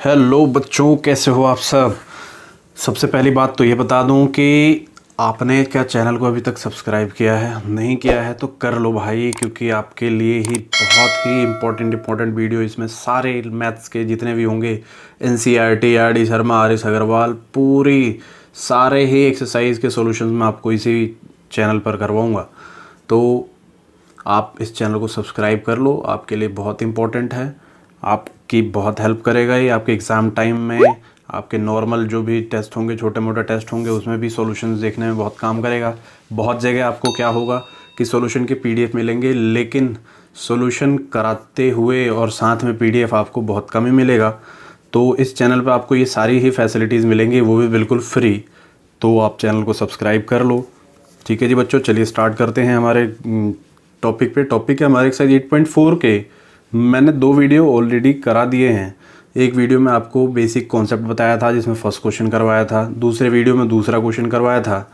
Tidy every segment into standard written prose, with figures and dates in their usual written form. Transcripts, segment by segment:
Hello बच्चों, कैसे हो आप सब। सबसे पहली बात तो ये बता दूं कि आपने क्या चैनल को अभी तक सब्सक्राइब किया है, नहीं किया है तो कर लो भाई, क्योंकि आपके लिए ही बहुत ही इम्पोर्टेंट वीडियो इसमें सारे मैथ्स के जितने भी होंगे, NCERT, R D Sharma, R S Agarwal, पूरी सारे ही एक्सरसाइज के सॉल्यूशंस मैं आपको इसी चैनल पर करवाऊँगा। तो आप इस चैनल को सब्सक्राइब कर लो, आपके लिए बहुत इम्पोर्टेंट है, आपकी बहुत हेल्प करेगा ये आपके एग्ज़ाम टाइम में। आपके नॉर्मल जो भी टेस्ट होंगे, छोटे मोटे टेस्ट होंगे, उसमें भी सॉल्यूशंस देखने में बहुत काम करेगा। बहुत जगह आपको क्या होगा कि सॉल्यूशन के पीडीएफ मिलेंगे, लेकिन सॉल्यूशन कराते हुए और साथ में पीडीएफ आपको बहुत कम ही मिलेगा। तो इस चैनल पर आपको ये सारी ही फैसिलिटीज़ मिलेंगी, वो भी बिल्कुल फ्री। तो आप चैनल को सब्सक्राइब कर लो। ठीक है जी बच्चों, चलिए स्टार्ट करते हैं हमारे टॉपिक पे। टॉपिक है हमारे एक्सरसाइज 8.4 के। मैंने 2 वीडियो ऑलरेडी करा दिए हैं। एक वीडियो में आपको बेसिक कॉन्सेप्ट बताया था जिसमें फर्स्ट क्वेश्चन करवाया था, दूसरे वीडियो में दूसरा क्वेश्चन करवाया था।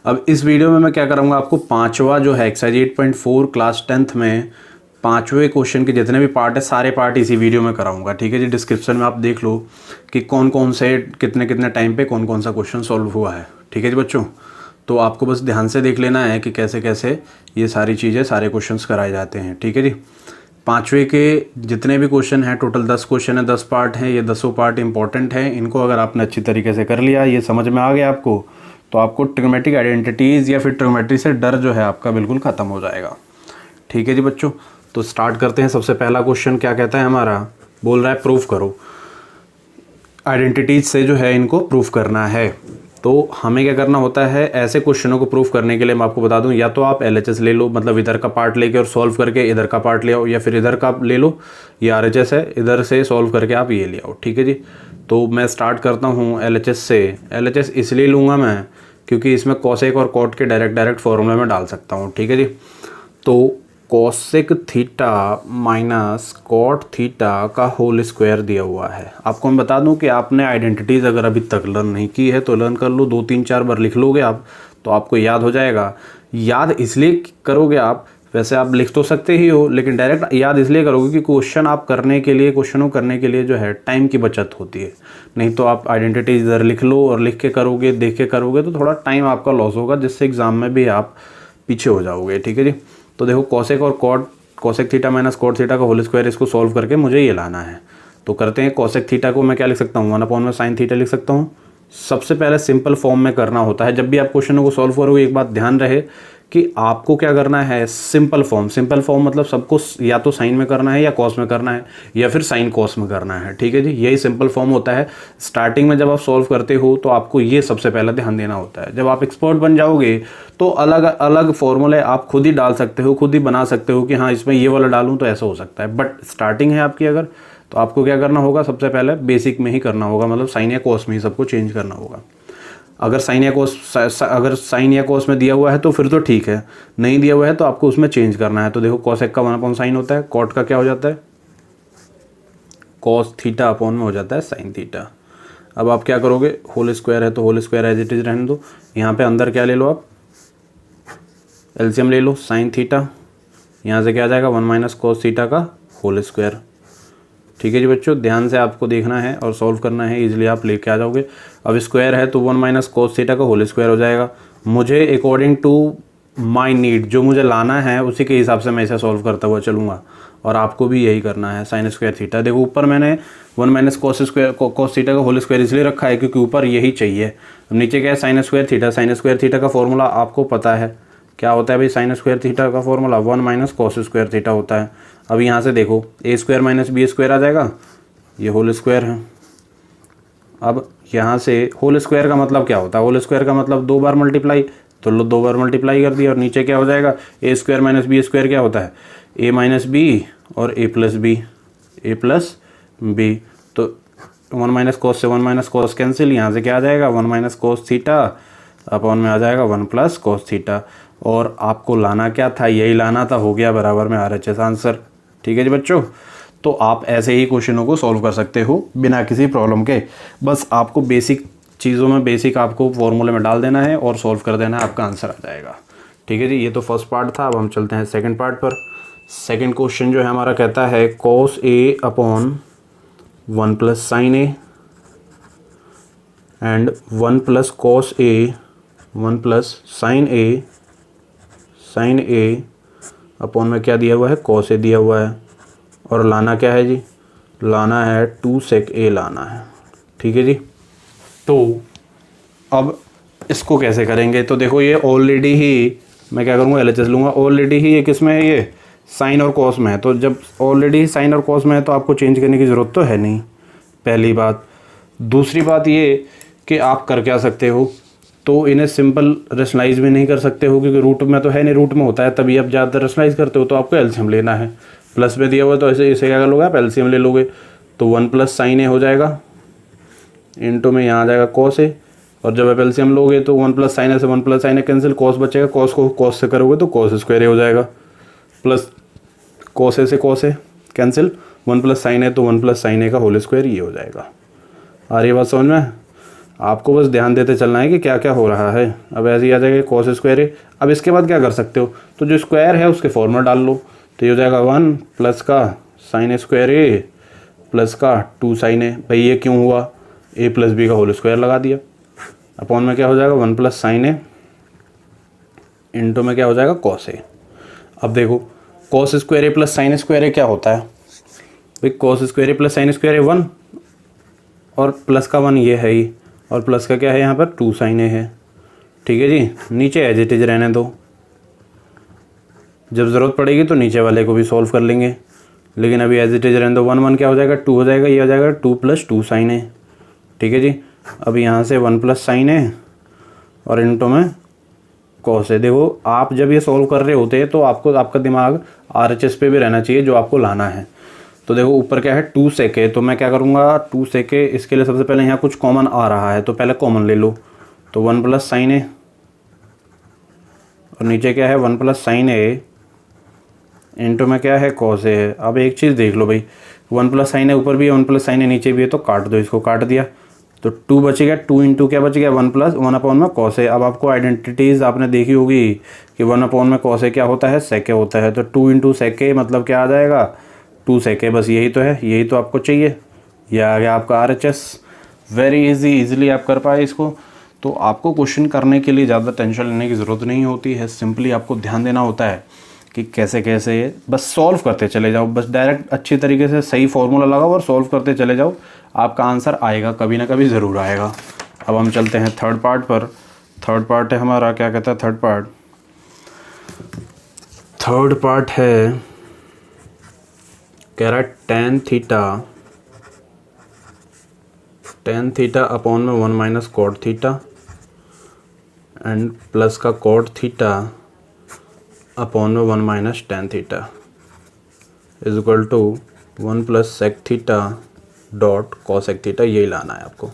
अब इस वीडियो में मैं क्या करूँगा, आपको 5वां जो है एक्सरसाइज 8.4 क्लास 10th में 5वें क्वेश्चन के जितने भी पार्ट है, सारे पार्ट इसी वीडियो में कराऊंगा। ठीक है जी, डिस्क्रिप्शन में आप देख लो कि कौन कौन से कितने कितने टाइम पे कौन कौन सा क्वेश्चन सॉल्व हुआ है। ठीक है जी बच्चों, तो आपको बस ध्यान से देख लेना है कि कैसे कैसे ये सारी चीज़ें, सारे क्वेश्चंस कराए जाते हैं। ठीक है जी, 5वें के जितने भी क्वेश्चन हैं, टोटल 10 क्वेश्चन है, 10 पार्ट हैं। ये 10 पार्ट इंपॉर्टेंट हैं। इनको अगर आपने अच्छी तरीके से कर लिया, ये समझ में आ गया आपको, तो आपको ट्रिग्नोमेट्रिक आइडेंटिटीज़ या फिर ट्रिग्नोमेट्री से डर जो है आपका बिल्कुल ख़त्म हो जाएगा। ठीक है जी बच्चों, तो स्टार्ट करते हैं। सबसे पहला क्वेश्चन क्या कहता है हमारा, बोल रहा है प्रूफ करो। आइडेंटिटीज से जो है इनको प्रूफ करना है। तो हमें क्या करना होता है, ऐसे क्वेश्चनों को प्रूफ करने के लिए मैं आपको बता दूं, या तो आप एलएचएस ले लो, मतलब इधर का पार्ट लेके और सॉल्व करके इधर का पार्ट ले आओ, या फिर इधर का ले लो, ये आरएचएस है, इधर से सॉल्व करके आप ये ले आओ। ठीक है जी, तो मैं स्टार्ट करता हूँ एलएचएस से। एलएचएस इसलिए लूँगा मैं क्योंकि इसमें कॉसेक और कॉट के डायरेक्ट फॉर्मूला में डाल सकता हूँ। ठीक है जी, तो cosec theta minus cot theta का होल स्क्वायर दिया हुआ है। आपको मैं बता दूं कि आपने आइडेंटिटीज़ अगर अभी तक लर्न नहीं की है तो लर्न कर लो, 2-3-4 बार लिख लोगे आप तो आपको याद हो जाएगा। याद इसलिए करोगे आप, वैसे आप लिख तो सकते ही हो, लेकिन डायरेक्ट याद इसलिए करोगे कि क्वेश्चन आप करने के लिए, क्वेश्चनों करने के लिए जो है टाइम की बचत होती है। नहीं तो आप आइडेंटिटीज इधर लिख लो और लिख के करोगे, देख के करोगे तो थोड़ा टाइम आपका लॉस होगा, जिससे एग्ज़ाम में भी आप पीछे हो जाओगे। ठीक है जी, तो देखो कॉसेक और cosec theta minus cot theta का होल स्क्वायर, इसको सॉल्व करके मुझे ये लाना है। तो करते हैं। कॉसेक थीटा को मैं क्या लिख सकता हूँ, 1 में साइन थीटा लिख सकता हूँ। सबसे पहले सिंपल फॉर्म में करना होता है। जब भी आप क्वेश्चनों को सॉल्व करोगे, एक बात ध्यान रहे कि आपको क्या करना है, सिंपल फॉर्म मतलब सबको या तो साइन में करना है या कॉस में करना है या फिर साइन कॉस में करना है। ठीक है जी, यही सिंपल फॉर्म होता है। स्टार्टिंग में जब आप सॉल्व करते हो तो आपको ये सबसे पहले ध्यान देना होता है। जब आप एक्सपर्ट बन जाओगे तो अलग अलग फॉर्मूले आप खुद ही डाल सकते हो, खुद ही बना सकते हो कि हाँ इसमें ये वाला डालूँ तो ऐसा हो सकता है। बट स्टार्टिंग है आपकी अगर, तो आपको क्या करना होगा, सबसे पहले बेसिक में ही करना होगा, मतलब साइन या कॉस में ही सबको चेंज करना होगा। अगर साइन या कॉस में दिया हुआ है तो फिर तो ठीक है, नहीं दिया हुआ है तो आपको उसमें चेंज करना है। तो देखो कॉसेक का 1/sin होता है, कॉट का क्या हो जाता है, कॉस थीटा अपॉन में हो जाता है साइन थीटा। अब आप क्या करोगे, होल स्क्वायर है तो whole square as it is रहने दो। यहाँ पे अंदर क्या ले लो, आप एलसीएम ले लो, साइन थीटा, यहाँ से क्या आ जाएगा 1 - cos थीटा का होल स्क्वायर। ठीक है जी बच्चों, ध्यान से आपको देखना है और सॉल्व करना है, इजीली आप लेके आ जाओगे। अब स्क्वायर है तो 1 - cos थीटा का होल स्क्वायर हो जाएगा। मुझे अकॉर्डिंग टू माय नीड जो मुझे लाना है उसी के हिसाब से मैं इसे सॉल्व करता हुआ चलूँगा, और आपको भी यही करना है। साइन स्क्वायर थीटा, देखो ऊपर मैंने 1 - cos थीटा का होल स्क्वायर इसलिए रखा है क्योंकि ऊपर यही चाहिए। अब नीचे क्या है, sign square theta. Sign square theta का फॉर्मूला आपको पता है क्या होता है भाई, साइन स्क्वायर थीटा का फॉर्मूला 1 - cos स्क्वायर थीटा होता है। अब यहाँ से देखो a² - b² आ जाएगा, ये होल स्क्वायर है। अब यहाँ से होल स्क्वायर का मतलब क्या होता है, होल स्क्वायर का मतलब 2 बार मल्टीप्लाई, तो लो 2 बार मल्टीप्लाई कर दिया। और नीचे क्या हो जाएगा, a² - b² क्या होता है, a - b और a प्लस b। तो 1 - cos से 1 - cos कैंसिल, यहाँ से क्या आ जाएगा 1 - cos थीटा अपॉन में आ जाएगा 1 + cos थीटा। और आपको लाना क्या था, यही लाना था, हो गया बराबर में RHS आंसर। ठीक है जी बच्चों, तो आप ऐसे ही क्वेश्चनों को सॉल्व कर सकते हो बिना किसी प्रॉब्लम के। बस आपको बेसिक चीज़ों में बेसिक आपको फॉर्मूले में डाल देना है और सॉल्व कर देना है, आपका आंसर आ जाएगा। ठीक है जी, ये तो फर्स्ट पार्ट था। अब हम चलते हैं सेकंड पार्ट पर। सेकंड क्वेश्चन जो है हमारा कहता है cos A upon 1 plus sine A and 1 plus cos A, 1 plus sine A upon में क्या दिया हुआ है, कॉस ए दिया हुआ है। और लाना क्या है जी, लाना है 2 सेक ए लाना है। ठीक है जी। तो अब इसको कैसे करेंगे, तो देखो ये ऑलरेडी ही मैं क्या करूँगा, एलएचएस लूँगा। ऑलरेडी ही ये किस में है, ये साइन और कॉस में है। तो जब ऑलरेडी साइन और कॉस में है तो आपको चेंज करने की ज़रूरत तो है नहीं, पहली बात। दूसरी बात ये कि आप कर क्या सकते हो, तो इन्हें सिंपल रेशनलाइज भी नहीं कर सकते हो क्योंकि रूट में तो है नहीं, रूट में होता है तभी आप ज़्यादातर रेशनलाइज करते हो। तो आपको एलसीएम लेना है, प्लस में दिया हुआ तो ऐसे इसे क्या कर लोगे आप, एलसीएम ले लोगे। तो 1 प्लस साइन ए हो जाएगा, इंटू में यहाँ आ जाएगा कॉस ए। और जब आप एलसीएम लोगे तो 1 प्लस साइन ए से 1 प्लस साइन ए कैंसिल, कॉस बचेगा, कॉस को कॉस से करोगे तो कॉस स्क्वायर ए हो जाएगा, प्लस कॉस ए से cos A cancel, 1 plus sine A तो 1 प्लस साइन ए का होल स्क्वायर ये हो जाएगा। आ रही है बात समझ में? आपको बस ध्यान देते चलना है कि क्या क्या हो रहा है। अब ऐसे ही आ जाएगा कॉस स्क्वायर ए। अब इसके बाद क्या कर सकते हो, तो जो स्क्वायर है उसके फॉर्मूला डाल लो। तो ये हो जाएगा 1 प्लस का साइन स्क्वायर ए प्लस का 2 साइन ए। भाई ये क्यों हुआ, ए प्लस बी का होल स्क्वायर लगा दिया। अपॉन में क्या हो जाएगा 1 प्लस साइन ए इंटू में क्या हो जाएगा कॉस ए। अब देखो cos square A plus sign square ए क्या होता है भाई, cos square A plus sign square ए 1 और प्लस का 1 ये है ही, और प्लस का क्या है यहाँ पर 2 साइन ए है। ठीक है जी, नीचे एज इट इज रहने दो, जब ज़रूरत पड़ेगी तो नीचे वाले को भी सॉल्व कर लेंगे, लेकिन अभी एज इट इज रहने दो। 1 1 क्या हो जाएगा 2 हो जाएगा, ये हो जाएगा 2 प्लस 2 साइन ए। ठीक है जी। अब यहाँ से 1 प्लस साइन ए और इंटू में कॉस ए। देखो आप जब ये सॉल्व कर रहे होते हैं तो आपको आपका दिमाग आरएचएस पे भी रहना चाहिए जो आपको लाना है। तो देखो ऊपर क्या है 2 सेक ए, तो मैं क्या करूँगा 2 सेक ए, इसके लिए सबसे पहले यहाँ कुछ कॉमन आ रहा है तो पहले कॉमन ले लो। तो 1 प्लस साइन ए और नीचे क्या है 1 प्लस साइन ए इंटू में क्या है कॉस ए है। अब एक चीज़ देख लो भाई, 1 प्लस साइन ए ऊपर भी है 1 प्लस साइन ए नीचे भी है, तो काट दो, इसको काट दिया तो 2 बचेगा, 2 इंटू क्या बच गया 1 प्लस 1 अपॉन में कॉस ए। अब आपको आइडेंटिटीज़ आपने देखी होगी कि 1 अपॉन में कॉस ए क्या होता है, सेक ए होता है। तो 2 इंटू सेक ए मतलब क्या आ जाएगा 2 सेक ए, बस यही तो है, यही तो आपको चाहिए। यह आ गया आपका आरएचएस। वेरी इजीली आप कर पाए इसको। तो आपको क्वेश्चन करने के लिए ज़्यादा टेंशन लेने की ज़रूरत नहीं होती है, सिंपली आपको ध्यान देना होता है कि कैसे कैसे बस सॉल्व करते चले जाओ, बस डायरेक्ट अच्छी तरीके से सही फॉर्मूला लगाओ और सॉल्व करते चले जाओ, आपका आंसर आएगा, कभी ना कभी ज़रूर आएगा। अब हम चलते हैं थर्ड पार्ट पर। थर्ड पार्ट है हमारा, क्या कहता है थर्ड पार्ट है, कह रहा है टेन थीटा अपॉन में 1 minus cot theta and plus का कॉट थीटा अपॉन में 1 minus tan theta is equal to 1 plus sec theta dot cosec theta, यही लाना है आपको।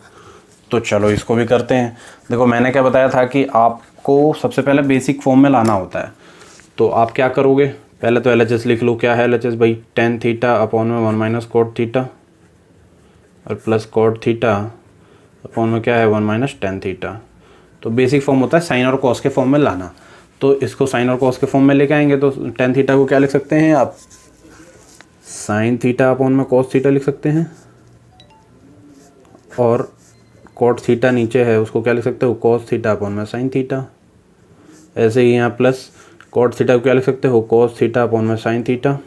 तो चलो इसको भी करते हैं। देखो मैंने क्या बताया था कि आपको सबसे पहले बेसिक फॉर्म में लाना होता है। तो आप क्या करोगे, पहले तो एलएचएस लिख लो। क्या है एलएचएस भाई, टेन थीटा अपॉन में 1 माइनस कॉट थीटा और प्लस कॉट थीटा अपॉन में क्या है 1 माइनस टेन थीटा। तो बेसिक फॉर्म होता है साइन और कॉस के फॉर्म में लाना। तो इसको साइन और कॉस के फॉर्म में लेके आएंगे तो टेन थीटा को क्या लिख सकते हैं आप, साइन थीटा अपॉन में कॉस थीटा लिख सकते हैं, और कॉट थीटा नीचे है उसको क्या लिख सकते हो, कॉस थीटा अपॉन में साइन थीटा। ऐसे ही यहाँ प्लस कॉट थीटा को क्या लिख सकते हो, कॉस थीटा अपॉन में साइन थीटा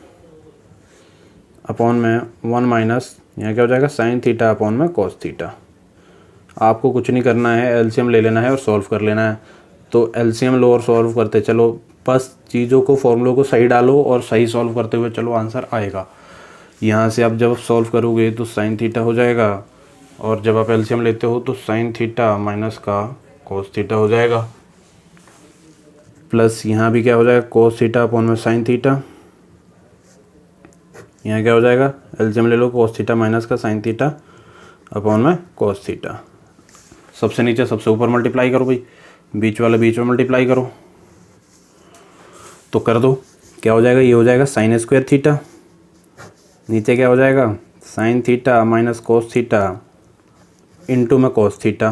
अपॉन में 1 माइनस यहाँ क्या हो जाएगा साइन थीटा अपॉन में कॉस थीटा। आपको कुछ नहीं करना है, एलसीएम ले लेना है और सॉल्व कर लेना है। तो एलसीएम लो और सॉल्व करते चलो, बस चीज़ों को फॉर्मूलों को सही डालो और सही सॉल्व करते हुए चलो, आंसर आएगा। यहाँ से आप जब सॉल्व करोगे तो साइन थीटा हो जाएगा, और जब आप एलसीएम लेते हो तो साइन थीटा माइनस का कॉस थीटा हो जाएगा, प्लस यहाँ भी क्या हो जाएगा कॉस थीटा अपॉन में साइन थीटा। यहाँ क्या हो जाएगा, एलसीएम ले लो, कॉस थीटा माइनस का साइन थीटा अपॉन में कॉस थीटा। सबसे नीचे सबसे ऊपर मल्टीप्लाई करो भाई, बीच वाला बीच में मल्टीप्लाई करो तो कर दो। क्या हो जाएगा, ये हो जाएगा साइन स्क्वायर थीटा, नीचे क्या हो जाएगा sine theta minus cos theta into में कॉस थीटा,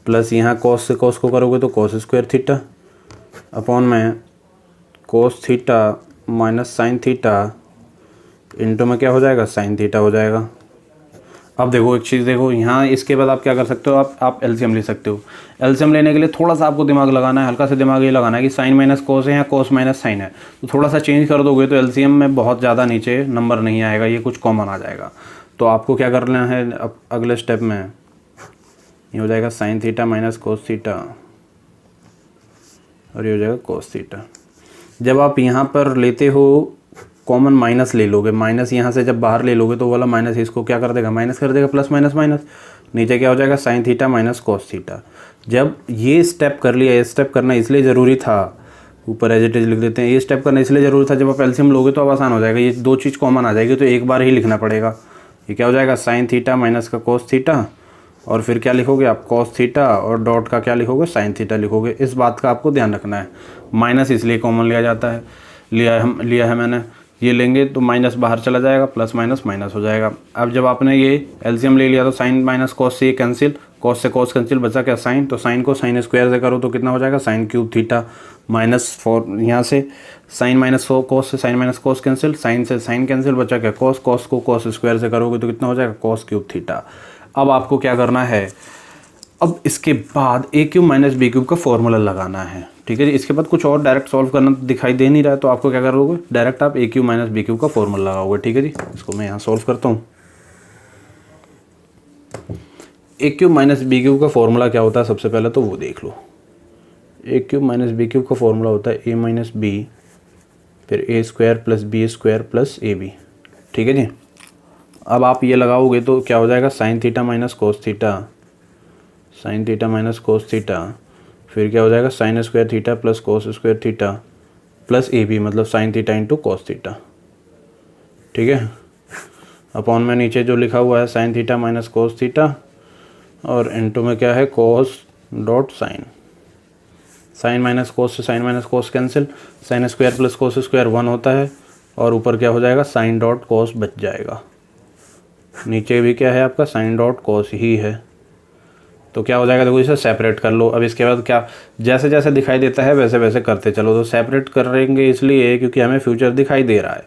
प्लस यहाँ कॉस से कॉस को करोगे तो कॉस स्क्वायर थीटा अपॉन में cos theta minus sign theta into में क्या हो जाएगा साइन थीटा हो जाएगा। अब देखो एक चीज़ देखो यहाँ, इसके बाद आप क्या कर सकते हो, आप एलसीएम ले सकते हो। एलसीएम लेने के लिए थोड़ा सा आपको दिमाग लगाना है, हल्का सा दिमाग ये लगाना है कि साइन माइनस कोस है या कोस माइनस साइन है, तो थोड़ा सा चेंज कर दोगे तो एलसीएम में बहुत ज़्यादा नीचे नंबर नहीं आएगा, ये कुछ कॉमन आ जाएगा। तो आपको क्या करना है अब अगले स्टेप में, ये हो जाएगा sine theta minus cos theta और ये हो जाएगा कोस थीटा। जब आप यहाँ पर लेते हो कॉमन माइनस ले लोगे, माइनस यहाँ से जब बाहर ले लोगे तो वाला माइनस इसको क्या कर देगा, माइनस कर देगा, प्लस माइनस माइनस, नीचे क्या हो जाएगा sine theta minus cos theta. जब ये स्टेप कर लिया, ये स्टेप करना इसलिए ज़रूरी था, ऊपर एज इट इज लिख देते हैं, ये स्टेप करना इसलिए ज़रूरी था, जब आप एलसीएम लोगे तो अब आसान हो जाएगा, ये दो चीज़ कॉमन आ जाएगी तो एक बार ही लिखना पड़ेगा। ये क्या हो जाएगा साइन थीटा माइनस का कोस थीटा और फिर क्या लिखोगे आप कोस थीटा और डॉट का क्या लिखोगे साइन थीटा लिखोगे। इस बात का आपको ध्यान रखना है, माइनस इसलिए कॉमन लिया जाता है, लिया है मैंने, ये लेंगे तो माइनस बाहर चला जाएगा, प्लस माइनस माइनस हो जाएगा। अब जब आपने ये एलसीएम ले लिया तो साइन माइनस कॉस से ये कैंसिल, कॉस से कॉस कैंसिल, बचा क्या साइन, तो साइन को साइन स्क्वायर से करो तो कितना हो जाएगा साइन क्यूब थीटा माइनस 4, यहाँ से साइन माइनस कॉस से sine minus cos cancel, sine से साइन कैंसिल, बचा क्या कॉस, कॉस को कॉस स्क्वायर से करोगे तो कितना हो जाएगा कॉस क्यूब थीटा। अब आपको क्या करना है, अब इसके बाद ए क्यूब माइनस बी क्यूब का फॉर्मूला लगाना है, ठीक है जी। इसके बाद कुछ और डायरेक्ट सॉल्व करना दिखाई दे नहीं रहा है तो आपको क्या करोगे, डायरेक्ट आप ए क्यूब माइनस बी क्यूब का फॉर्मूला लगाओगे, ठीक है जी। इसको मैं यहाँ सॉल्व करता हूँ। A cube minus B cube का फॉर्मूला क्या होता है, सबसे पहले तो वो देख लो। A cube minus B cube का फॉर्मूला होता है ए माइनस बी फिर A square plus B square plus A B, ठीक है जी। अब आप ये लगाओगे तो क्या हो जाएगा sine theta minus cos theta, sine theta minus cos theta, फिर क्या हो जाएगा sine square theta plus cos square theta plus A B, मतलब sine theta into cos theta, ठीक है। अपॉन में नीचे जो लिखा हुआ है sine theta minus cos theta और इंटू में क्या है cos dot sine, sine minus cos से sine minus cos cancel, sine square plus cos square 1 होता है और ऊपर क्या हो जाएगा साइन डॉट कोस बच जाएगा, नीचे भी क्या है आपका साइन डॉट कोस ही है। तो क्या हो जाएगा, देखो इसे सेपरेट कर लो। अब इसके बाद क्या, जैसे जैसे दिखाई देता है वैसे वैसे करते चलो। तो सेपरेट करेंगे इसलिए क्योंकि हमें फ्यूचर दिखाई दे रहा है।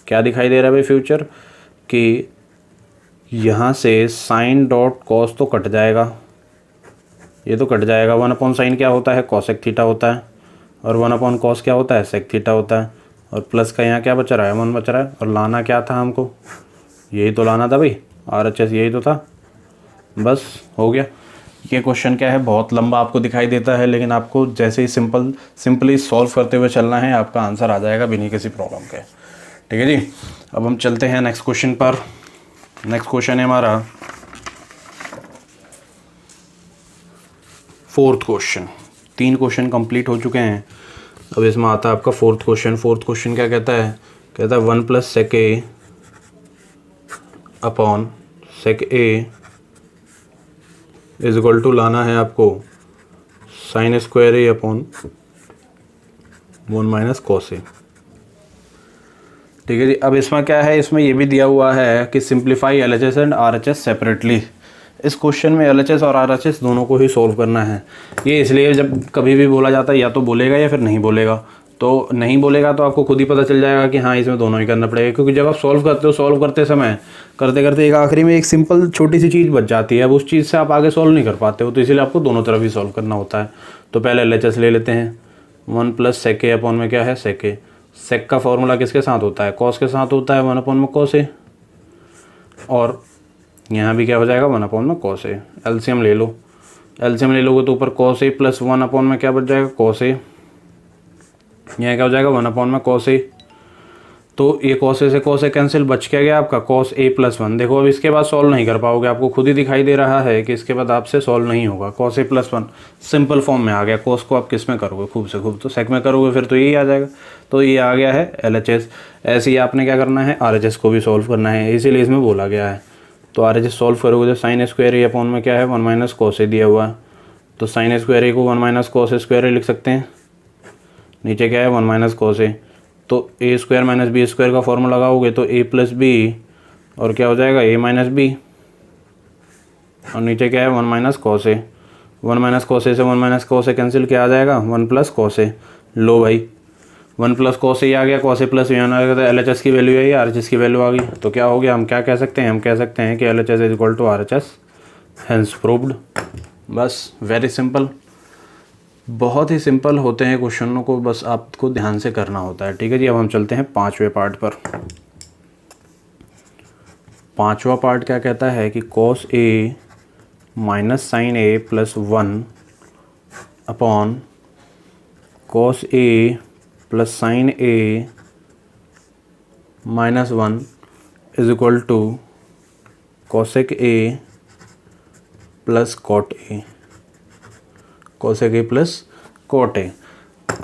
क्या दिखाई दे रहा है भाई फ्यूचर, कि यहाँ से साइन डॉट कॉस तो कट जाएगा, ये तो कट जाएगा। 1 साइन क्या होता है कॉसेक थीटा होता है और 1 कॉस क्या होता है सेक थीटा होता है और प्लस का यहाँ क्या बच रहा है 1 बच रहा है। और लाना क्या था हमको, यही तो लाना था भाई, RHS यही तो था, बस हो गया। ये क्वेश्चन क्या है बहुत लंबा आपको दिखाई देता है, लेकिन आपको जैसे ही सिंपली सॉल्व करते हुए चलना है, आपका आंसर आ जाएगा बिना किसी प्रॉब्लम के, ठीक है जी। अब हम चलते हैं नेक्स्ट क्वेश्चन पर। नेक्स्ट क्वेश्चन है हमारा 4th क्वेश्चन। 3 क्वेश्चन कंप्लीट हो चुके हैं, अब इसमें आता है आपका 4th क्वेश्चन। 4th क्वेश्चन क्या कहता है, कहता है 1 + sec a upon sec a is equal to लाना है आपको sine square A upon 1 - cos a, ठीक है जी। अब इसमें क्या है, इसमें ये भी दिया हुआ है कि simplify LHS and RHS separately. इस क्वेश्चन में LHS और RHS दोनों को ही सॉल्व करना है। ये इसलिए जब कभी भी बोला जाता है या तो बोलेगा या फिर नहीं बोलेगा, तो नहीं बोलेगा तो आपको खुद ही पता चल जाएगा कि हाँ इसमें दोनों ही करना पड़ेगा। क्योंकि जब आप सॉल्व करते हो, सॉल्व करते समय करते करते एक आखिरी में एक सिंपल छोटी सी चीज़ बच जाती है, अब उस चीज़ से आप आगे सॉल्व नहीं कर पाते हो, तो इसीलिए आपको दोनों तरफ ही सॉल्व करना होता है। तो पहले LHS ले लेते हैं। 1 + sec a अपॉन में क्या है sec a। सेक का फॉर्मूला किसके साथ होता है, कॉस के साथ होता है, 1 / cos a। और यहाँ भी क्या हो जाएगा 1 / cos a। एलसीएम ले लो, एलसीएम ले लोगे तो ऊपर cos a प्लस 1 में क्या बच जाएगा cos a, यहाँ क्या हो जाएगा 1 / cos a। तो ये cos a से cos a कैंसिल, बच क्या गया आपका cos a + 1। देखो अब इसके बाद सॉल्व नहीं कर पाओगे, आपको खुद ही दिखाई दे रहा है कि इसके बाद आपसे सॉल्व नहीं होगा। cos a + 1 सिंपल फॉर्म में आ गया, cos को आप किस में करोगे, खूब से खूब तो sec में करोगे, फिर तो यही आ जाएगा। तो ये आ गया है LHS। ऐसे ही आपने क्या करना है RHS को भी सॉल्व करना है, इसीलिए इसमें बोला गया है। तो RHS सॉल्व करोगे तो साइन स्क्वायर ए अपॉन में क्या है 1 - cos a दिया हुआ है, तो साइन स्क्वायर ए को 1 - cos स्क्वायर लिख सकते हैं। नीचे क्या है 1 - cos a, तो a² - b² का फॉर्मूला लगाओगे तो a + b और क्या हो जाएगा a - b और नीचे क्या है 1 - cos a। 1 - cos a से 1 - cos a कैंसिल, क्या आ जाएगा 1 + cos a। लो भाई 1 प्लस कॉस ए आ गया, कॉस ए प्लस वन आ गया, तो एल एच एस की value I, are H S की वैल्यू आ गई। तो क्या हो गया, हम क्या कह सकते हैं, हम कह सकते हैं कि L H S is equal to R H S, hence proved. बस वेरी सिंपल, बहुत ही सिंपल होते हैं क्वेश्चनों को, बस आपको ध्यान से करना होता है। ठीक है जी, अब हम चलते हैं 5वें पार्ट पर। 5वां पार्ट क्या कहता है कि cos A minus sine A plus 1 upon cos A plus sine A minus 1 is equal to cosec A plus cot A, cosec A plus cot A.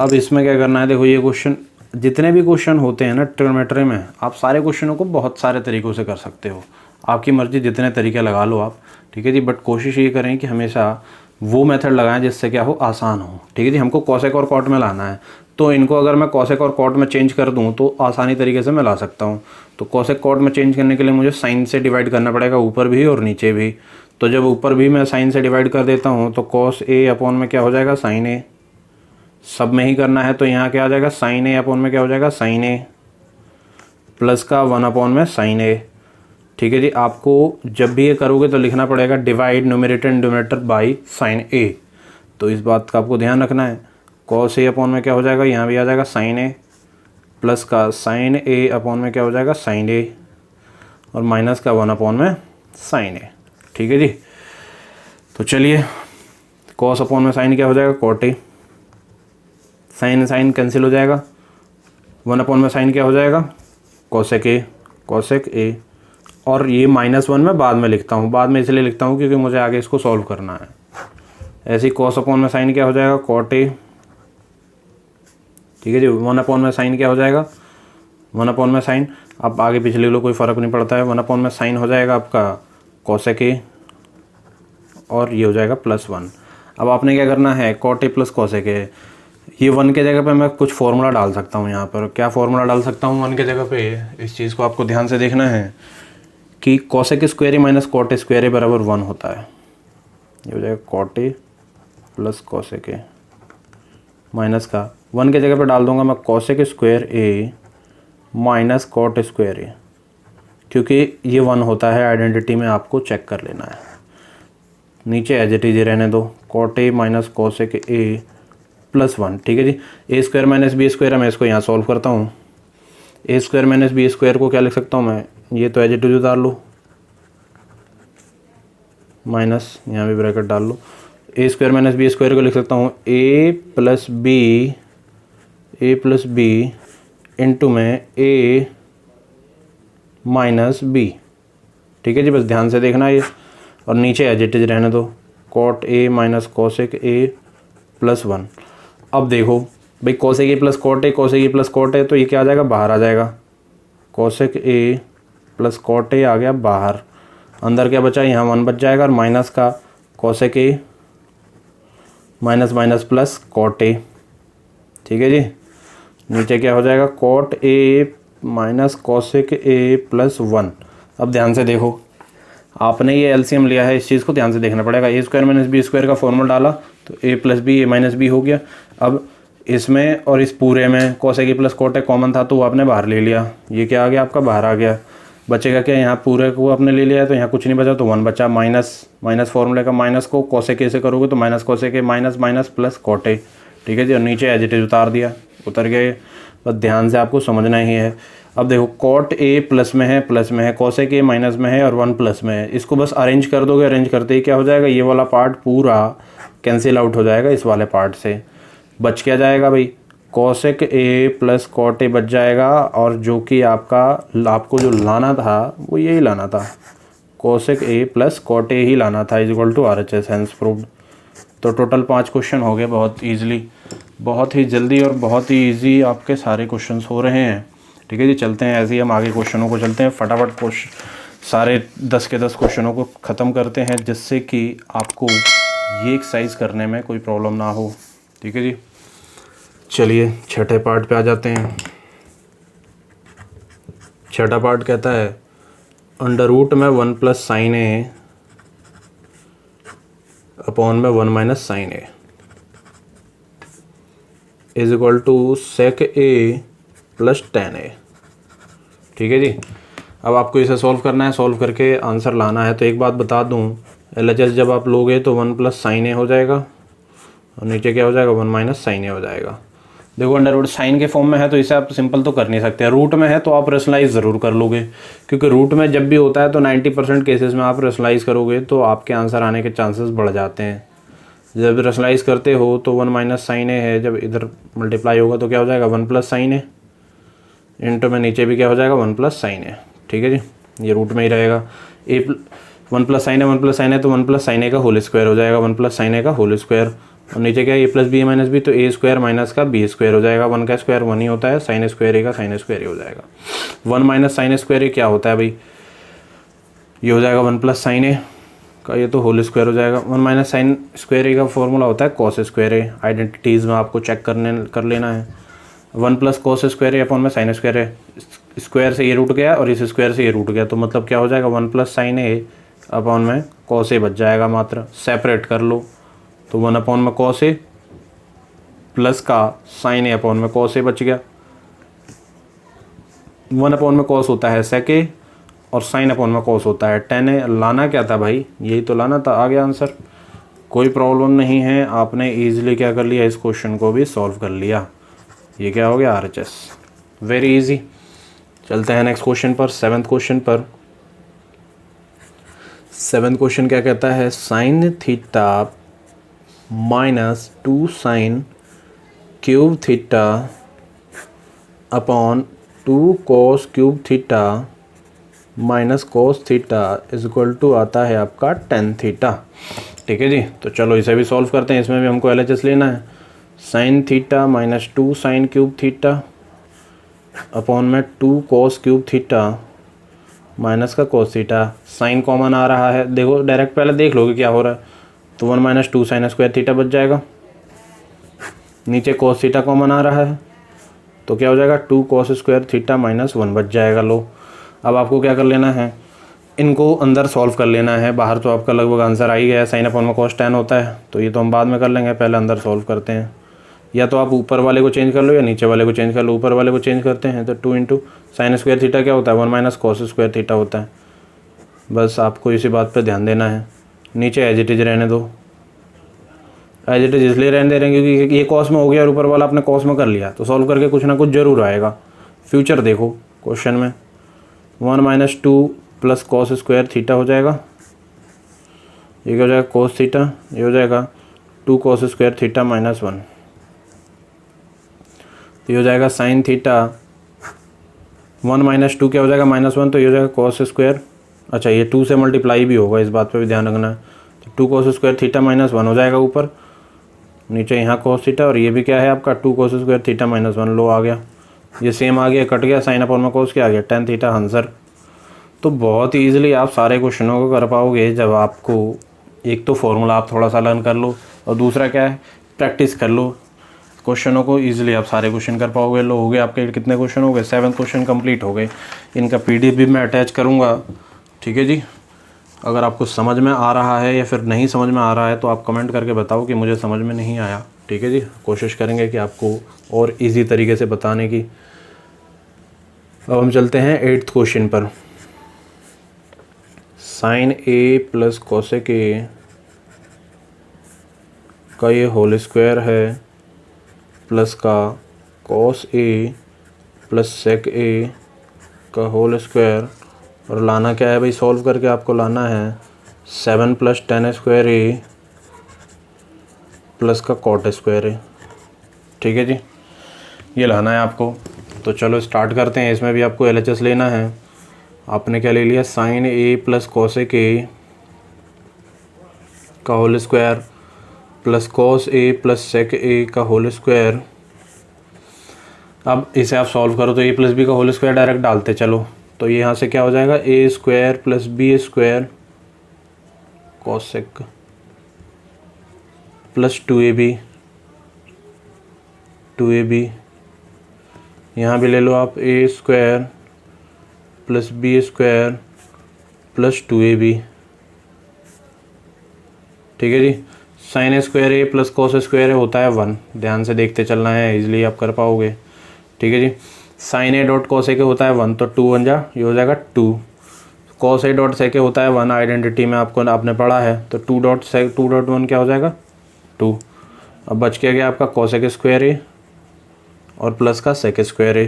अब इसमें क्या करना है, देखो ये क्वेश्चन, जितने भी क्वेश्चन होते हैं ना ट्रिग्नोमेट्री में, आप सारे क्वेश्चनों को बहुत सारे तरीक़ों से कर सकते हो, आपकी मर्ज़ी, जितने तरीके लगा लो आप। ठीक है जी, बट कोशिश ये करें कि हमेशा वो मेथड लगाएं जिससे क्या हो, आसान हो। ठीक है जी, हमको कॉसेक और कॉट में लाना है, तो इनको अगर मैं कॉसेक और कॉट में चेंज कर दूं तो आसानी तरीके से मैं ला सकता हूं। तो कॉसेक कॉट में चेंज करने के लिए मुझे साइन से डिवाइड करना पड़ेगा, ऊपर भी और नीचे भी। तो जब ऊपर भी मैं साइन से डिवाइड कर देता हूँ तो कॉस ए अपॉन में क्या हो जाएगा, साइन ए। सब में ही करना है तो यहाँ क्या आ जाएगा, साइन ए अपॉन में क्या हो जाएगा, साइन ए, प्लस का 1 अपॉन में साइन ए। ठीक है जी, आपको जब भी ये करोगे तो लिखना पड़ेगा divide numerator and denominator by sine A. तो इस बात का आपको ध्यान रखना है। कॉस ए अपॉन में क्या हो जाएगा, यहाँ भी आ जाएगा साइन ए, प्लस का साइन ए अपॉन में क्या हो जाएगा, साइन ए, और माइनस का 1 अपॉन में साइन ए। ठीक है जी, तो चलिए, कॉस अपॉन में साइन क्या हो जाएगा, cot A, sine sine cancel हो जाएगा, 1 अपॉन में साइन क्या हो जाएगा, कॉसेक ए, कॉसेक ए। और ये -1 मैं बाद में लिखता हूँ, बाद में इसलिए लिखता हूँ क्योंकि मुझे आगे इसको सॉल्व करना है। ऐसे ही कॉस अपॉन में साइन क्या हो जाएगा, कॉट ए। ठीक है जी, 1 अपॉन में साइन क्या हो जाएगा, 1 अपॉन में साइन, आप आगे पीछे लिख लो, कोई फ़र्क नहीं पड़ता है। 1 अपॉन में साइन हो जाएगा आपका कॉसेक ए, और ये हो जाएगा +1। अब आपने क्या करना है, cot A plus cosec A, ये 1 के जगह पे मैं कुछ फार्मूला डाल सकता हूँ। यहाँ पर क्या फार्मूला डाल सकता हूँ 1 के जगह पे, इस चीज़ को आपको ध्यान से देखना है कि cosec square A minus cot square A बराबर 1 होता है। ये हो जाएगा cot A plus cosec A, minus का 1 के जगह पे डाल दूंगा मैं cosec square A minus cot square A, क्योंकि ये 1 होता है, आइडेंटिटी में आपको चेक कर लेना है। नीचे एज इट इज रहने दो, cot A minus cosec A +1। ठीक है जी, A square minus B square है, मैं इसको यहाँ सॉल्व करता हूँ। A square minus B square को क्या लिख सकता हूँ मैं, ये तो एज इट इज उतार लो, माइनस यहाँ भी ब्रैकेट डाल लो। ए स्क्वायर माइनस बी स्क्वायर को लिख सकता हूँ ए प्लस बी इंटू में ए माइनस बी। ठीक है जी, बस ध्यान से देखना ये, और नीचे एज इट इज रहने दो, cot A minus cosec A +1। अब देखो भाई, cosec A plus cot A, cosec A plus cot A, तो ये क्या आ जाएगा, बाहर आ जाएगा, cosec A plus cot A आ गया बाहर, अंदर क्या बचा, यहाँ 1 बच जाएगा, और माइनस का cosec A minus minus plus cot A. ठीक है जी, नीचे क्या हो जाएगा, cot A minus cosec A +1। अब ध्यान से देखो, आपने ये एलसीएम लिया है, इस चीज़ को ध्यान से देखना पड़ेगा। A square minus B square का फॉर्मूला डाला तो A plus B A minus B हो गया। अब इसमें और इस पूरे में cosec A plus cot A common था तो वो आपने बाहर ले लिया, ये क्या आ गया आपका, बाहर आ गया। बचेगा क्या, यहाँ पूरे को आपने ले लिया है तो यहाँ कुछ नहीं बचा, तो 1 बचा, माइनस फॉर्मूले का माइनस को कॉसेक ए से करोगे तो minus cosec A minus minus plus cot A. ठीक है जी, और नीचे एज इट इज उतार दिया, उतर गए। बस ध्यान से आपको समझना ही है। अब देखो, कॉट ए प्लस में है, कॉसेक ए माइनस में है, और 1 प्लस में है। इसको बस अरेंज कर दोगे, अरेंज करते ही क्या हो जाएगा, ये वाला पार्ट पूरा कैंसिल आउट हो जाएगा इस वाले पार्ट से। बच क्या जाएगा भाई, cosec A plus cot A बच जाएगा, और जो कि आपको जो लाना था वो यही लाना था, cosec A plus cot A ही लाना था, is equal to RHS, hence proved. तो टोटल 5 क्वेश्चन हो गए, बहुत ईजिली, बहुत ही जल्दी और बहुत ही ईजी आपके सारे क्वेश्चंस हो रहे हैं। ठीक है जी, चलते हैं ऐसे ही हम आगे क्वेश्चनों को चलते हैं, फटाफट क्वेश्चन सारे 10 के 10 क्वेश्चनों को ख़त्म करते हैं, जिससे कि आपको ये एक्सरसाइज करने में कोई प्रॉब्लम ना हो। ठीक है जी, चलिए छठे पार्ट पे आ जाते हैं। छठा पार्ट कहता है अंडर रूट में 1 प्लस साइन ए अपॉन में 1 minus sine A. Is equal to sec A plus tan A. ठीक है जी। अब आपको इसे सॉल्व करना है, सॉल्व करके आंसर लाना है। तो एक बात बता दूं, LHS जब आप लोगे तो 1 प्लस साइन ए हो जाएगा और नीचे क्या हो जाएगा 1 माइनस साइन ए हो जाएगा। देखो अंडर रूट साइन के फॉर्म में है तो इसे आप सिंपल तो कर नहीं सकते, रूट में है तो आप रेशनलाइज ज़रूर कर लोगे, क्योंकि रूट में जब भी होता है तो 90% केसेस में आप रेशनलाइज करोगे तो आपके आंसर आने के चांसेस बढ़ जाते हैं। जब रेशनलाइज करते हो तो 1 माइनस साइन ए है, जब इधर मल्टीप्लाई होगा तो क्या हो जाएगा 1 प्लस साइन ए, इंटू में नीचे भी क्या हो जाएगा 1 प्लस साइन ए। ठीक है जी, ये रूट में ही रहेगा। 1 plus sine A 1 plus sine A तो 1 प्लस साइन ए का होल स्क्वायर हो जाएगा, 1 प्लस साइन ए का होल स्क्वायर, और नीचे क्या है ए प्लस बी माइनस बी, तो ए स्क्वायर माइनस का बी स्क्वायर हो जाएगा। 1 का स्क्वायर 1 ही होता है, साइन स्क्वायर ए का साइन स्क्वायर ए हो जाएगा। 1 माइनस साइन स्क्वायर ए क्या होता है भाई, ये हो जाएगा 1 प्लस साइन ए का, ये तो होल स्क्वायर हो जाएगा। 1 माइनस साइन स्क्वायर ए का फॉर्मूला होता है कॉस स्क्वायर ए। आइडेंटिटीज़ में आपको चेक कर लेना है। 1 plus cos square A upon में साइन स्क्वायर ए, स्क्वायर से ये रूट गया और इस स्क्वायर से ये रूट गया, तो मतलब क्या हो जाएगा 1 प्लस साइन ए अपॉन में कॉस ए बच जाएगा। मात्र सेपरेट कर लो तो 1 अपॉन में कॉस ए प्लस का साइन ए अपॉन में कॉस ए बच गया। 1 अपॉन में कॉस होता है सेक ए और साइन अपॉन में कॉस होता है टेन ए। लाना क्या था भाई, यही तो लाना था, आ गया आंसर। कोई प्रॉब्लम नहीं है, आपने ईजिली क्या कर लिया, इस क्वेश्चन को भी सॉल्व कर लिया। ये क्या हो गया RHS, वेरी इजी। चलते हैं नेक्स्ट क्वेश्चन पर, 7th क्वेश्चन पर। 7th क्वेश्चन क्या कहता है, sine theta minus 2 sine cube theta upon 2 cos cube theta minus cos theta is equal to आता है आपका टेन थीटा। ठीक है जी, तो चलो इसे भी सॉल्व करते हैं। इसमें भी हमको LHS लेना है। Sine theta minus 2 sine cube theta upon में 2 कॉस क्यूब थीटा माइनस का कॉस थीटा। साइन कॉमन आ रहा है, देखो डायरेक्ट पहले देख लोगे क्या हो रहा है, तो 1 माइनस 2 साइन स्क्वायर थीटा बच जाएगा। नीचे कॉस थीटा कॉमन आ रहा है तो क्या हो जाएगा 2 कॉस स्क्वायर थीटा माइनस 1 बच जाएगा। लो अब आपको क्या कर लेना है, इनको अंदर सॉल्व कर लेना है। बाहर तो आपका लगभग आंसर आ ही गया है, साइन अपॉन में कॉस टेन होता है, तो ये तो हम बाद में कर लेंगे, पहले अंदर सॉल्व करते हैं। या तो आप ऊपर वाले को चेंज कर लो या नीचे वाले को चेंज कर लो। ऊपर वाले को चेंज करते हैं तो 2 इंटू साइन स्क्वायर थीटा क्या होता है 1 माइनस कॉस स्क्वायर थीटा होता है। बस आपको इसी बात पर ध्यान देना है। नीचे एज इट इज रहने दो, एज इट इज इसलिए रहने दे रहे हैं क्योंकि ये कॉस में हो गया और ऊपर वाला आपने कॉस में कर लिया, तो सॉल्व करके कुछ ना कुछ जरूर आएगा। फ्यूचर देखो क्वेश्चन में 1 minus 2 plus cos square theta हो जाएगा, ये क्या हो जाएगा कॉस थीटा, ये हो जाएगा 2 कॉस स्क्वायर थीटा माइनस 1, तो ये हो जाएगा साइन थीटा 1 माइनस 2 क्या हो जाएगा माइनस 1, तो ये हो जाएगा कॉस स्क्वायर। अच्छा ये 2 से मल्टीप्लाई भी होगा, इस बात पे भी ध्यान रखना है। तो 2 कॉस स्क्वायर थीटा माइनस 1 हो जाएगा ऊपर, नीचे यहाँ कॉस थीटा, और ये भी क्या है आपका 2 कॉस स्क्वायर थीटा माइनस 1। लो आ गया, ये सेम आ गया, कट गया, साइन अपॉन में कॉस क्या आ गया टेन थीटा आंसर। तो बहुत ईजिली आप सारे क्वेश्चनों को कर पाओगे जब आपको एक तो फॉर्मूला आप थोड़ा सा लर्न कर लो और दूसरा क्या है प्रैक्टिस कर लो क्वेश्चनों को। ईजिली आप सारे क्वेश्चन कर पाओगे। लो हो गए आपके कितने क्वेश्चन हो गए, 7 क्वेश्चन कंप्लीट हो गए। इनका PDF भी मैं अटैच करूँगा। ठीक है जी, अगर आपको समझ में आ रहा है या फिर नहीं समझ में आ रहा है तो आप कमेंट करके बताओ कि मुझे समझ में नहीं आया। ठीक है जी, कोशिश करेंगे कि आपको और इजी तरीके से बताने की। अब हम चलते हैं 8th क्वेश्चन पर। Sine A plus cosec A का ये होल स्क्वायर है प्लस का cos A plus sec A का होल स्क्वायर, और लाना क्या है भाई, सॉल्व करके आपको लाना है 7 plus ten square A plus का कॉट स्क्वायर ए। ठीक है जी, ये लाना है आपको। तो चलो स्टार्ट करते हैं। इसमें भी आपको LHS लेना है। आपने क्या ले लिया, sine A plus cosec A का whole square plus cos A plus sec A का होल स्क्वायर। अब इसे आप सॉल्व करो तो ए प्लस बी का होल स्क्वायर डायरेक्ट डालते चलो, तो ये यहाँ से क्या हो जाएगा A square plus B square cosec plus 2ab, यहाँ भी ले लो आप A square plus B square plus 2ab। ठीक है जी, sine square A plus cos square ए होता है 1, ध्यान से देखते चलना है, इजीली आप कर पाओगे। ठीक है जी। Sign A dot cos A के होता है 1, तो 2 बन जा, ये हो जाएगा 2। कॉस ए डॉट सेक होता है 1, आइडेंटिटी में आपने पढ़ा है, तो 2.1 क्या हो जाएगा 2। अब बच के गया आपका कॉसेक स्क्वायर ए और प्लस का सेक स्क्वायर ए,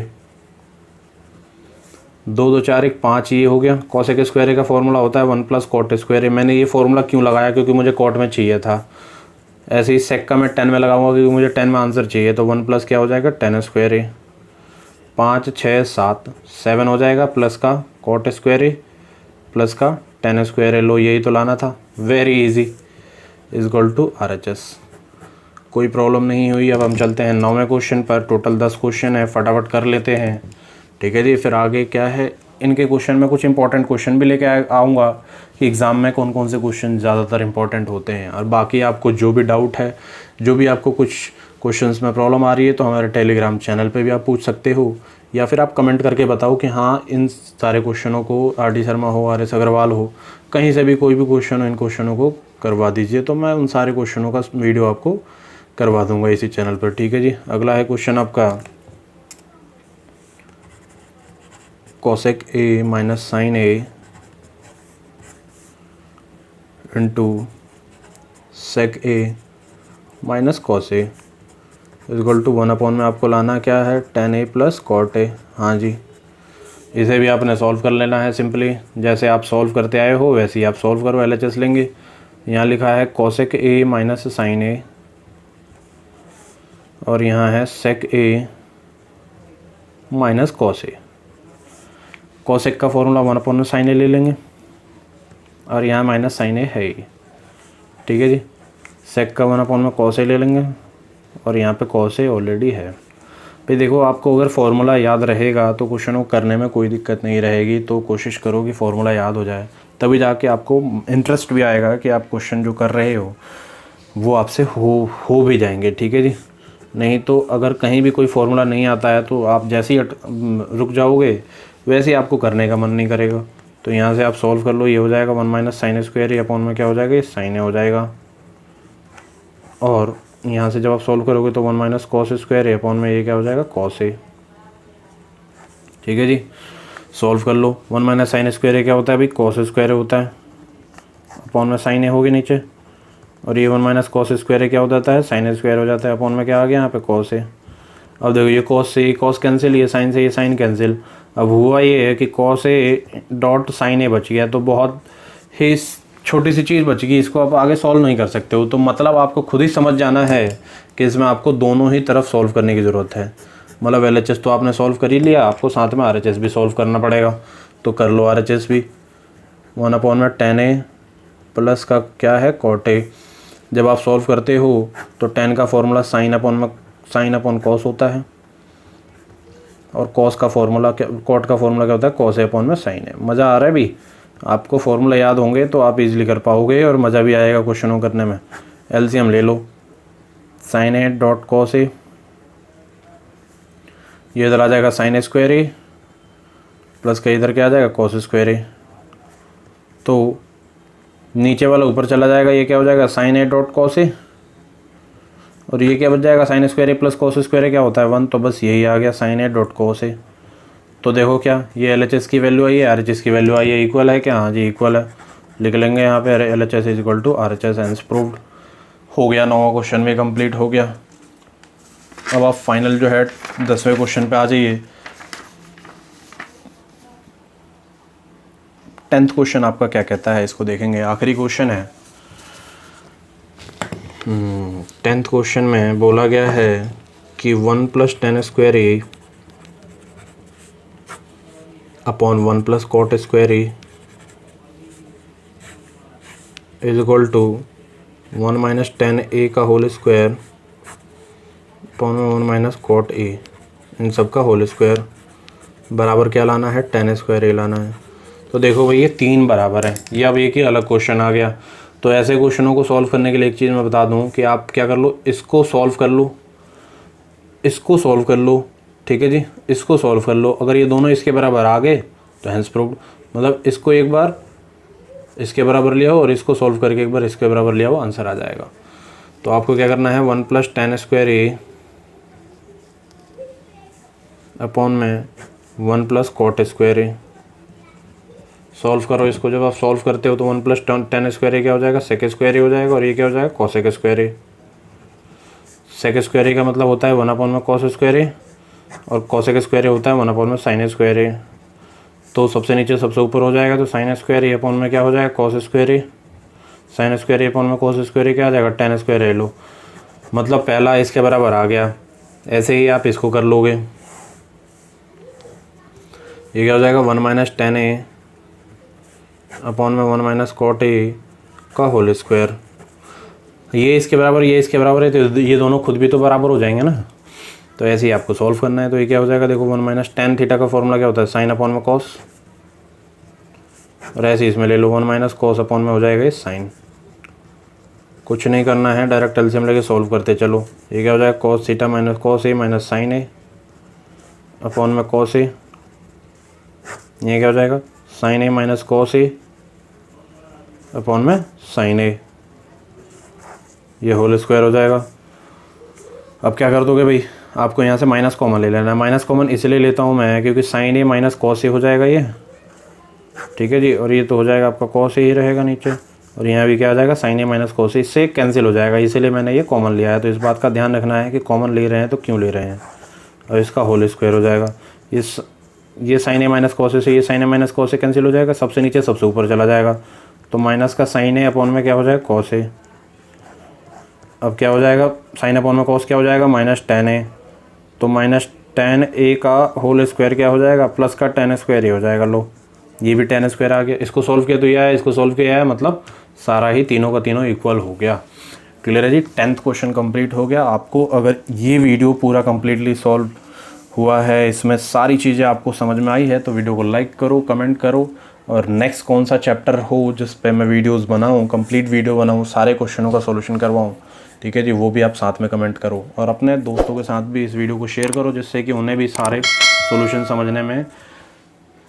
2 2 4 1 5, ये हो गया। कॉसेक स्क्वायर ए का फॉर्मूला होता है 1 प्लस कॉट स्क्वायर ए। मैंने ये फॉर्मूला क्यों लगाया, क्योंकि मुझे कॉट में चाहिए था। ऐसे ही सेक का मैं 10 में लगाऊंगा क्योंकि मुझे 10 में आंसर चाहिए, तो 1 प्लस क्या हो जाएगा 10 स्क्वायर ए, 5 6 7 हो जाएगा, प्लस का कॉट स्क्वायर ए प्लस का 10 स्क्वायर ए। लो यही तो लाना था, very easy, is equal to RHS। कोई प्रॉब्लम नहीं हुई। अब हम चलते हैं 9वें क्वेश्चन पर। टोटल 10 क्वेश्चन है, फटाफट कर लेते हैं। ठीक है जी। फिर आगे क्या है, इनके क्वेश्चन में कुछ इंपॉर्टेंट क्वेश्चन भी लेके आऊँगा कि एग्ज़ाम में कौन कौन से क्वेश्चन ज़्यादातर इंपॉर्टेंट होते हैं। और बाकी आपको जो भी डाउट है, जो भी आपको कुछ क्वेश्चंस में प्रॉब्लम आ रही है, तो हमारे टेलीग्राम चैनल पे भी आप पूछ सकते हो, या फिर आप कमेंट करके बताओ कि हाँ इन सारे क्वेश्चनों को RD शर्मा हो, RS अग्रवाल हो, कहीं से भी कोई भी क्वेश्चन हो, इन क्वेश्चनों को करवा दीजिए, तो मैं उन सारे क्वेश्चनों का वीडियो आपको करवा दूंगा इसी चैनल पर। ठीक है जी। अगला है क्वेश्चन आपका cosec A minus sine A into sec A minus cos A equal to 1 में आपको लाना क्या है 10a प्लस कॉट ए। हाँ जी, इसे भी आपने सॉल्व कर लेना है सिंपली, जैसे आप सॉल्व करते आए हो वैसे ही आप सॉल्व करो। LHS लेंगे। यहाँ लिखा है कॉसेक ए माइनस साइन ए और यहाँ है सेक A minus cos A. Cosec का फॉर्मूला 1 में साइन ए ले लेंगे और यहाँ माइनस साइन ए है ही। ठीक है जी। सेक का 1 में कॉस ए ले लेंगे और यहाँ पे कॉस ए ऑलरेडी है। भाई देखो, आपको अगर फार्मूला याद रहेगा तो क्वेश्चन को करने में कोई दिक्कत नहीं रहेगी, तो कोशिश करो कि फार्मूला याद हो जाए, तभी जाके आपको इंटरेस्ट भी आएगा कि आप क्वेश्चन जो कर रहे हो वो आपसे हो भी जाएंगे। ठीक है जी। नहीं तो अगर कहीं भी कोई फार्मूला नहीं आता है तो आप जैसे ही रुक जाओगे, वैसे ही आपको करने का मन नहीं करेगा। तो यहाँ से आप सॉल्व कर लो, ये हो जाएगा 1 माइनस साइन स्क्वायर, अपॉन में क्या हो जाएगा, ये साइन ए हो जाएगा। और यहाँ से जब आप सॉल्व करोगे तो 1 माइनस कॉस स्क्वायर है, अपॉन में ये क्या हो जाएगा कॉस ए। ठीक है जी। सॉल्व कर लो। 1 माइनस साइन स्क्वायर क्या होता है, अभी कॉस स्क्वायर होता है, अपॉन में साइन ए होगी नीचे, और ये 1 माइनस कॉस स्क्वायर क्या हो जाता है, साइन स्क्वायर हो जाता है, अपॉन में क्या आ गया यहाँ पे कॉस ए। अब देखो, ये कॉस से ये कॉस कैंसिल, ये साइन से ये साइन कैंसिल। अब हुआ ये है कि कॉस ए डॉट साइन ए बच गया, तो बहुत ही छोटी सी चीज़ बच गई, इसको आप आगे सॉल्व नहीं कर सकते हो। तो मतलब आपको खुद ही समझ जाना है कि इसमें आपको दोनों ही तरफ सॉल्व करने की ज़रूरत है। मतलब LHS तो आपने सॉल्व कर ही लिया, आपको साथ में RHS भी सॉल्व करना पड़ेगा, तो कर लो RHS भी। 1 अपॉन में 10a प्लस का क्या है कॉट ए। जब आप सॉल्व करते हो तो 10 का फॉर्मूला साइन अपॉन कॉस होता है, और कॉस का फॉर्मूला क्या, कॉट का फॉर्मूला क्या होता है, कॉस ए अपॉन में साइन ए। मज़ा आ रहा है भी, आपको फॉर्मूला याद होंगे तो आप इजीली कर पाओगे और मज़ा भी आएगा क्वेश्चनों करने में। LCM ले लो, sign A dot cos A, ये इधर आ जाएगा साइन स्क्वायर ए प्लस का इधर क्या आ जाएगा कॉस स्क्वायर ए, तो नीचे वाला ऊपर चला जाएगा, ये क्या हो जाएगा sign A dot cos A, और ये क्या बच जाएगा sine square A plus cos square ए क्या होता है 1, तो बस यही आ गया sign A dot cos A. तो देखो क्या ये LHS की वैल्यू आई है, RHS की वैल्यू आई है, इक्वल है क्या, हाँ जी इक्वल है। लिख लेंगे यहाँ पे LHS is equal to RHS, hence proved. हो गया, 9वां क्वेश्चन भी कंप्लीट हो गया। अब आप फाइनल जो है 10वें क्वेश्चन पे आ जाइए। 10th क्वेश्चन आपका क्या कहता है, इसको देखेंगे, आखिरी क्वेश्चन है। 10th क्वेश्चन में बोला गया है कि 1 plus 10 square A upon 1 plus cot square A is equal to 1 minus 10a का whole square upon 1 minus cot A, इन सब का होल स्क्वायर बराबर क्या लाना है 10 स्क्वायर ए लाना है। तो देखो भाई ये 3 बराबर है, ये अब एक ही अलग क्वेश्चन आ गया। तो ऐसे क्वेश्चनों को सॉल्व करने के लिए एक चीज़ मैं बता दूं कि आप क्या कर लो, इसको सॉल्व कर लो, इसको सॉल्व कर लो, ठीक है जी, इसको सॉल्व कर लो। अगर ये दोनों इसके बराबर आ गए तो हेंस प्रूव्ड, मतलब इसको एक बार इसके बराबर ले आओ और इसको सॉल्व करके एक बार इसके बराबर ले आओ, आंसर आ जाएगा। तो आपको क्या करना है 1 plus tan square A upon में 1 प्लस कॉट स्क्वायर ए। सॉल्व करो इसको, जब आप सॉल्व करते हो तो 1 प्लस tan स्क्वायर ए क्या हो जाएगा, सेक स्क्वायर ए हो जाएगा, और ये क्या हो जाएगा, कॉसेक स्क्वायर ए। सेक स्क्वायर ए का मतलब होता है 1 अपॉन में कॉस स्क्वायर ए, और कॉसेक स्क्वायर ए होता है 1 अपॉन में साइन स्क्वायर ए। तो सबसे नीचे सबसे ऊपर हो जाएगा, तो साइन स्क्वायर ए अपॉन में क्या हो जाएगा, cos square A. Sign square A upon में कॉस स्क्वायर ए क्या आ जाएगा, tan स्क्वायर ए। लो मतलब पहला इसके बराबर आ गया। ऐसे ही आप इसको कर लोगे, ये क्या हो जाएगा 1 माइनस tan ए अपॉन में 1 माइनस कॉट ए का होल स्क्वायर। ये इसके बराबर, ये इसके बराबर है, तो ये दोनों खुद भी तो बराबर हो जाएंगे ना। तो ऐसे ही आपको सॉल्व करना है। तो ये क्या हो जाएगा, देखो 1 माइनस tan थीटा का फॉर्मूला क्या होता है, साइन अपॉन में कॉस, और ऐसे इसमें ले लो 1 माइनस कॉस अपॉन में हो जाएगा ये साइन। कुछ नहीं करना है, डायरेक्ट एलसीएम लेके सॉल्व करते चलो। ये क्या हो जाएगा, cos theta minus cos A minus sine A upon में कॉस ए। ये क्या हो जाएगा, sign A minus cos A upon में साइन ए, ये होल स्क्वायर हो जाएगा। अब क्या कर दोगे भाई, आपको यहाँ से माइनस कॉमन ले लेना है। माइनस कॉमन इसलिए लेता हूँ मैं क्योंकि साइन ए माइनस कॉस ए हो जाएगा ये, ठीक है जी। और ये तो हो जाएगा आपका कॉस ए ही रहेगा नीचे, और यहाँ भी क्या आ जाएगा, साइन ए माइनस कॉस ए, इससे कैंसिल हो जाएगा, इसीलिए मैंने ये कॉमन लिया है। तो इस बात का ध्यान रखना है कि कॉमन ले रहे हैं तो क्यों ले रहे हैं। और इसका होल स्क्वायर हो जाएगा। ये साइन ए माइनस कॉस ए से ये sign A minus cos A cancel हो जाएगा, सबसे नीचे सबसे ऊपर चला जाएगा। तो माइनस का साइन ए अपॉन में क्या हो जाएगा, कॉस ए। अब क्या हो जाएगा, साइन अपॉन में कॉस क्या हो जाएगा, माइनस tan ए। तो माइनस tan ए का होल स्क्वायर क्या हो जाएगा, प्लस का tan स्क्वायर ए हो जाएगा। लो ये भी tan स्क्वायर आ गया। इसको सॉल्व किया तो यह है, इसको सॉल्व किया है, मतलब सारा ही तीनों का तीनों इक्वल हो गया। क्लियर है जी। 10th क्वेश्चन कंप्लीट हो गया। आपको अगर ये वीडियो पूरा कंप्लीटली सॉल्व हुआ है, इसमें सारी चीज़ें आपको समझ में आई है, तो वीडियो को लाइक करो, कमेंट करो, और नेक्स्ट कौन सा चैप्टर हो जिस पे मैं वीडियोस बनाऊं, कंप्लीट वीडियो बनाऊं, सारे क्वेश्चनों का सॉल्यूशन करवाऊं, ठीक है जी, वो भी आप साथ में कमेंट करो। और अपने दोस्तों के साथ भी इस वीडियो को शेयर करो, जिससे कि उन्हें भी सारे सॉल्यूशन समझने में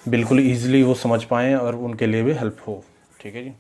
बिल्कुल ईजिली वो समझ पाएँ और उनके लिए भी हेल्प हो, ठीक है जी।